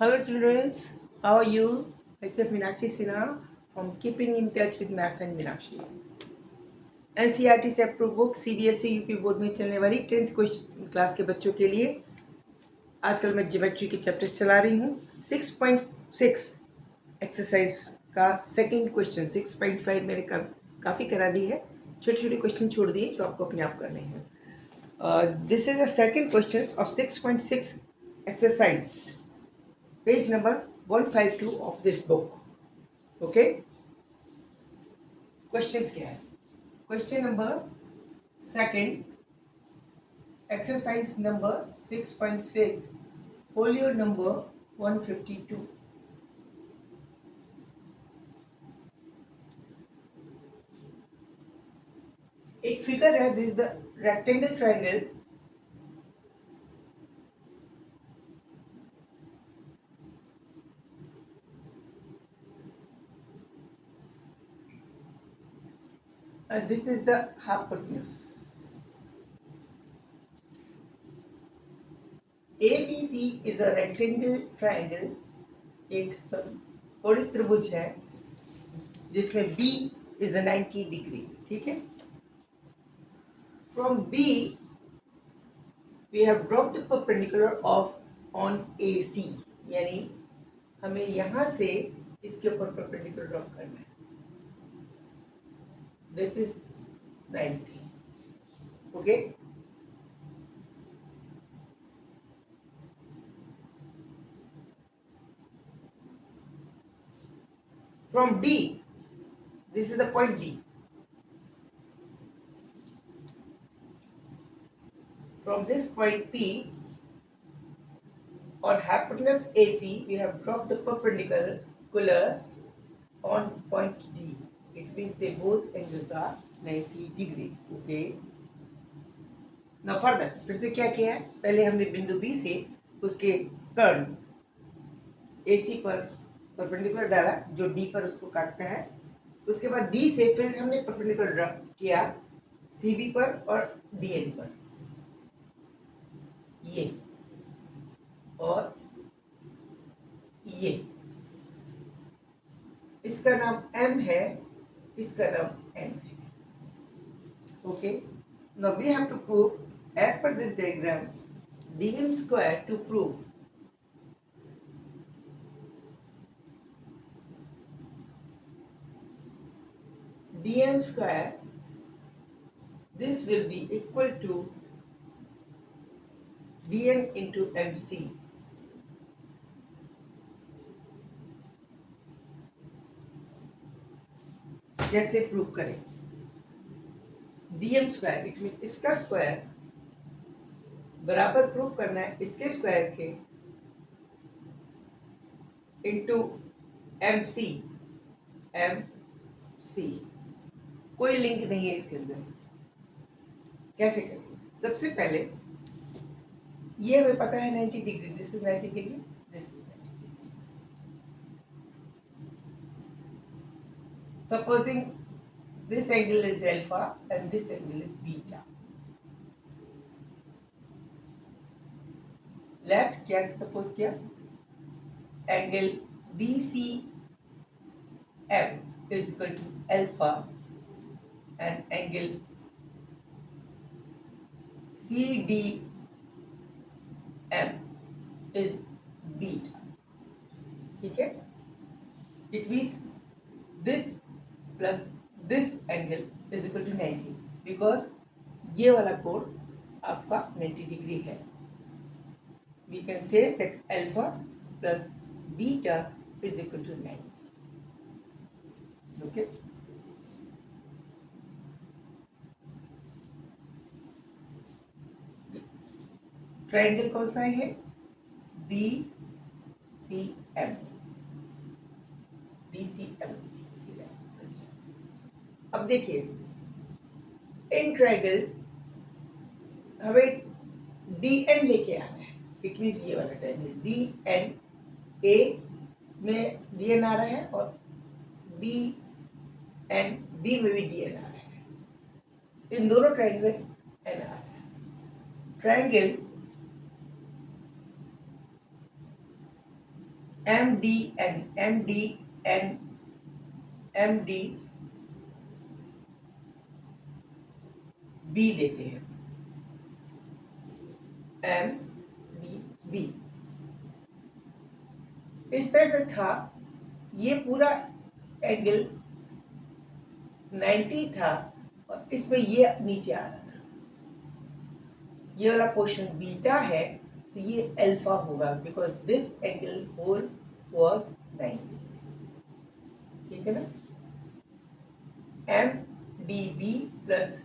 Hello children, how are you? Myself Meenakshi Sinha from Keeping in Touch with Maths and Meenakshi. NCERT से approve book CBSE UP board में चलने वाली 10th class के बच्चों के लिए आजकल मैं ज्योमेट्री के चैप्टर्स चला रही हूँ। 6.6 एक्सरसाइज का सेकंड क्वेश्चन, 6.5 मैंने काफ़ी करा दी है, छोटे छोटे क्वेश्चन छोड़ दिए जो आपको अपने आप करने हैं। This is a second question of 6.6 exercise, page number 152 of this book. Okay, questions क्या है? Question number second, exercise number 6.6, folio number 152. एक फिगर है, this the rectangle triangle and this is the hypotenuse. ABC is a rectangle triangle, एक कोणिक त्रिभुज है जिसमें B is a 90 degree. ठीक है? From B we have dropped the perpendicular of on AC, यानी हमें यहाँ से इसके ऊपर परपेंडिकुलर ड्रॉप करना है. This is 90. Okay, from D, this is the point D. From this point P on hypotenuse AC we have dropped the perpendicular on point D. It means they both angles are 90 degree. Okay, now further फिर से क्या किया है? पहले हमने बिंदु B से उसके कर्न AC पर परपेंडिकुलर डाला जो D पर उसको काटना है. उसके बाद D से फिर हमने परपेंडिकुलर ड्रॉ किया CB पर और DN पर, ये और ये. इसका नाम M है, इसका नाम N है. Okay, now we have to prove as per this diagram dm square to prove dm square, this will be equal to dn into mc. जैसे प्रूव करें dm स्क्वायर, इट मीन्स इसका square बराबर proof करना है इसके square के into mc. mc कोई link नहीं है इसके अंदर. कैसे करेंगे? सबसे पहले ये हमें पता है 90 degree, this is 90 degree, this is 90 degree. Supposing this angle is alpha and this angle is beta. Let क्या सपोज किया, angle BCM is equal to alpha and angle CDM is beta. ठीक है? It means this plus this angle is equal to 90 because ये वाला कोण आपका 90 degree है. We can say that alpha plus beta is equal to 90. Okay. Triangle कौन सा है? DCM. DCM. अब देखिए इन ट्रायंगल हमें DN लेके आना है. इट मीन्स ये वाला ट्रायंगल DN, A में DN आ रहा है और DN B में भी DN आ रहा है. इन दोनों ट्रायंगल में N आ रहा है. Triangle M D N M D N M D B लेते हैं, एम डी बी इस तरह से था। ये पूरा एंगल 90 था और इसमें ये नीचे आ रहा था। ये वाला पोर्शन बीटा है तो ये अल्फा होगा because this angle whole was 90। ठीक है ना। M D B plus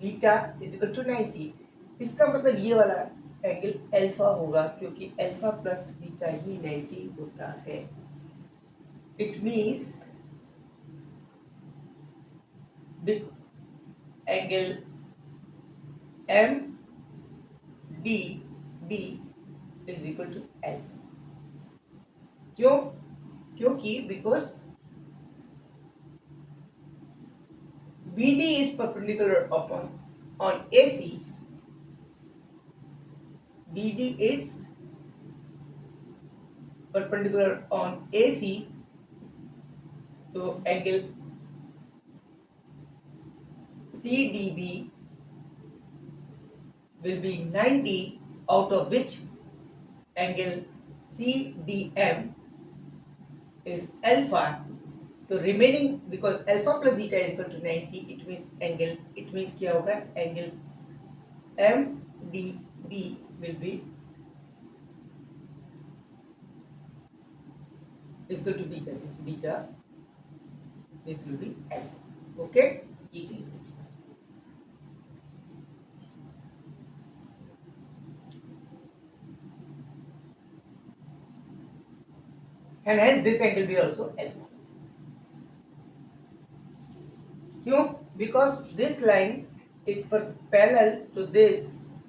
beta is equal to 90। इसका मतलब ये वाला एंगल अल्फा होगा क्योंकि अल्फा प्लस बीटा ही 90 होता है। It means angle M D B is equal to alpha. क्यों? क्योंकि because BD is perpendicular on AC. BD is perpendicular on AC. तो angle CDB will be 90, out of which angle CDM is alpha. तो remaining because alpha plus beta is equal to 90, it means क्या होगा? Angle MDB will be is equal to beta. This beta, this will be alpha. Okay? Equal. And hence this angle will be also alpha. क्यों? Because this line is parallel to this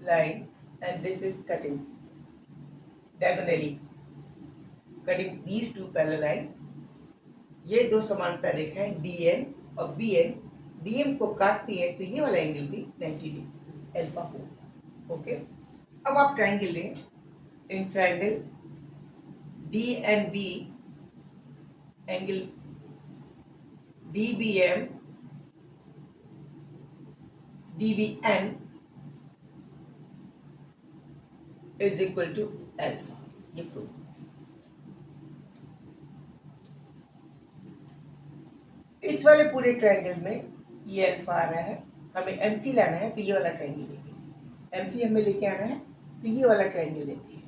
line and this is cutting diagonally, cutting these two parallel line. ये दो समानता रेखाएं DN और BN DM को काटती है तो ये वाला एंगल भी 90 डिग्री अल्फा होगा। ओके, अब आप ट्रायंगल लें। In triangle DNB angle DBM DBN is equal to alpha. ये प्रूव। इस वाले पूरे ट्रायंगल में ये अल्फा आ रहा है, हमें MC लाना है तो ये वाला ट्रायंगल लेते हैं। MC हमें लेके आना है तो ये वाला ट्रायंगल लेते हैं।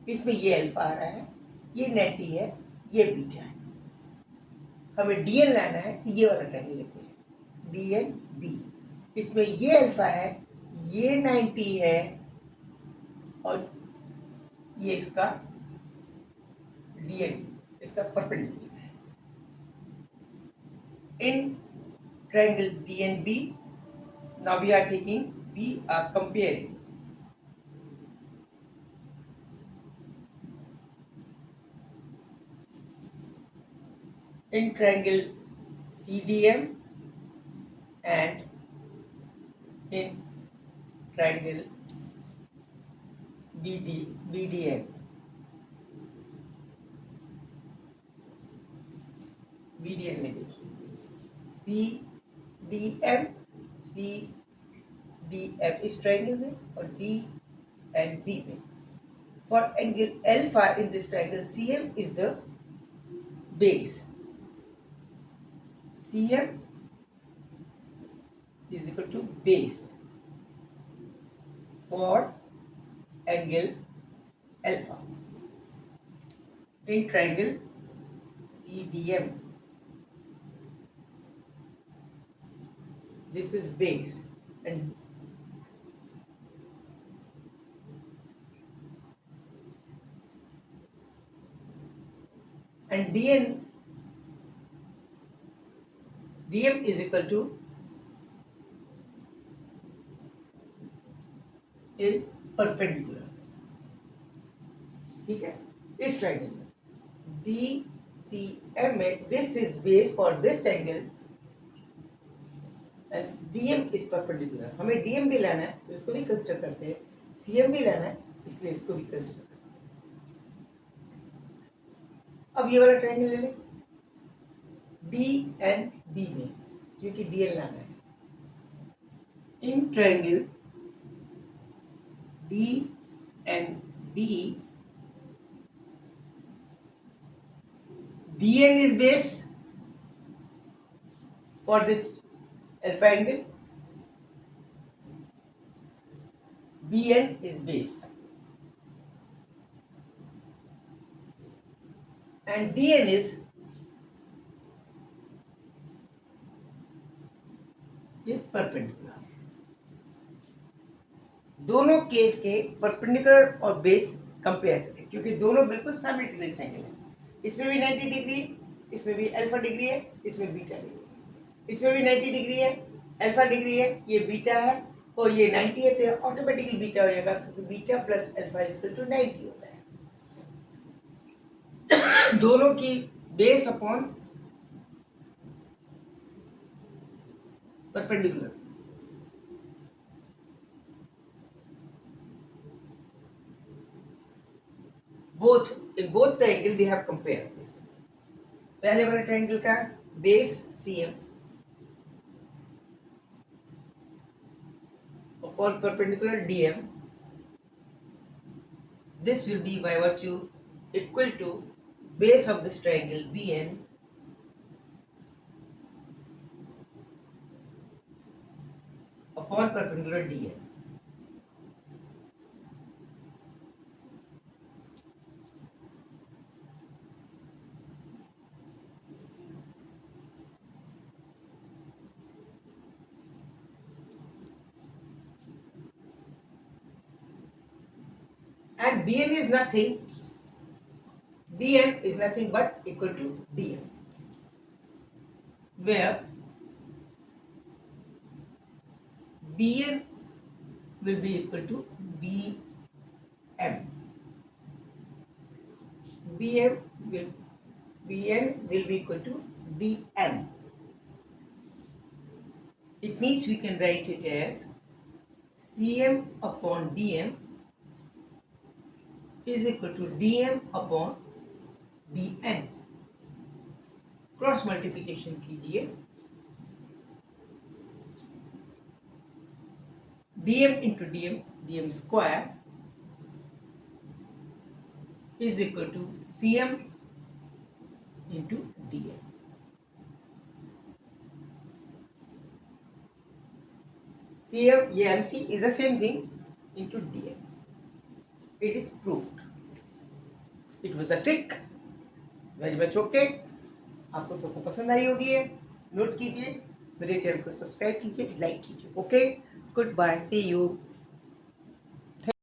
इसमें ये अल्फा आ रहा है, ये 90 है, ये बीटा है। हमें DN लाना है तो ये वाला ट्रायंगल लेते हैं, DNB। इसमें ये अल्फा है, ये 90 है और ये इसका DN, इसका परपेंडिकुलर है। In triangle DNB, now we are comparing in triangle CDM and in triangle BDN. BDN में देखिए CDM इस ट्रायंगल में और D and B में। For angle alpha in this triangle, CM is the base. CM is equal to base for angle alpha in triangle CDM. This is base and DM is equal to is perpendicular। ठीक है, इस triangle में DCM में this is base for this angle and DM is perpendicular। हमें DM भी लाना है तो इसको भी कंसीडर करते हैं, CM भी लाना है इसलिए इसको भी कंसीडर करते हैं। अब ये वाला ट्रायंगल ले लें डी एंड बी में, क्योंकि डी एल लाना है। In triangle D and B, dn is base for this alpha angle, bn is base, and dn is perpendicular. दोनों केस के परपेंडिकुलर और बेस कंपेयर करें, क्योंकि दोनों बिल्कुल साइमल्टेनियस एंगल है। इसमें भी 90 डिग्री, इसमें भी अल्फा डिग्री है, इसमें बीटा डिग्री है। इसमें भी 90 डिग्री है, अल्फा डिग्री है, ये बीटा है और ये 90 है, तो ये ऑटोमेटिकली बीटा हो जाएगा, क्योंकि beta plus alpha equal to 90 होता है। दोनों की base upon perpendicular. In both the angle we have compared this. पहले वाले ट्रायंगल का base CM upon perpendicular DM. This will be by virtue equal to base of this triangle BN upon perpendicular DM. And BN is nothing but equal to DM, where BN will be equal to BN will be equal to DN. It means we can write it as CM upon DM is equal to DM upon DN. Cross multiplication कीजिए, DM into DM square is equal to CM into DM. CM, ये MC is the same thing into DM. It is proved. It was the trick. Very much okay. आपको सबको पसंद आई होगी है, note कीजिए, मेरे channel को सब्सक्राइब कीजिए, लाइक कीजिए। Okay, good bye, see you.